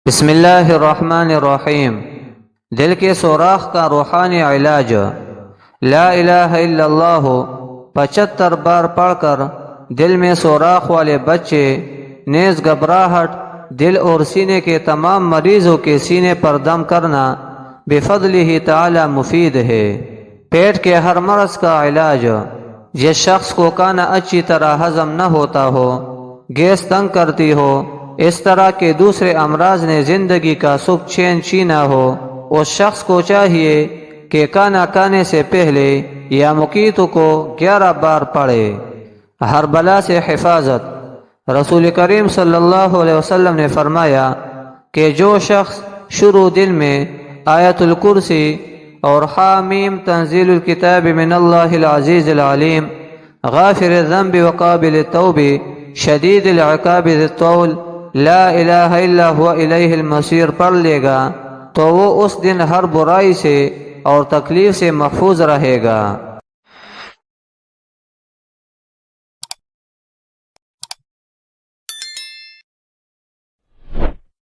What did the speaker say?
بسم اللہ الرحمن الرحیم۔ دل کے سوراخ کا روحانی علاج۔ لا الہ الا اللہ 75 بار پڑھ کر دل میں سوراخ والے بچے، نیز گھبراہٹ، دل اور سینے کے تمام مریضوں کے سینے پر دم کرنا بفضلہ تعالی مفید ہے۔ پیٹ کے ہر مرض کا علاج۔ جس شخص کو کھانا اچھی طرح ہضم نہ ہوتا ہو، گیس تنگ کرتی ہو، اس طرح کے دوسرے امراض نے زندگی کا سکھ چین چھینا ہو، اس شخص کو چاہیے کہ کھانا کھانے سے پہلے یا مقیت کو 11 بار پڑھے۔ ہر بلا سے حفاظت۔ رسول کریم صلی اللہ علیہ وسلم نے فرمایا کہ جو شخص شروع دن میں آیت الکرسی اور حامیم تنزیل الکتاب من اللہ العزیز العلیم غافر الذنب وقابل التوب شدید العقاب ذی الطول لا الہ الا هو الیہ المصیر پڑھ لے گا تو وہ اس دن ہر برائی سے اور تکلیف سے محفوظ رہے گا۔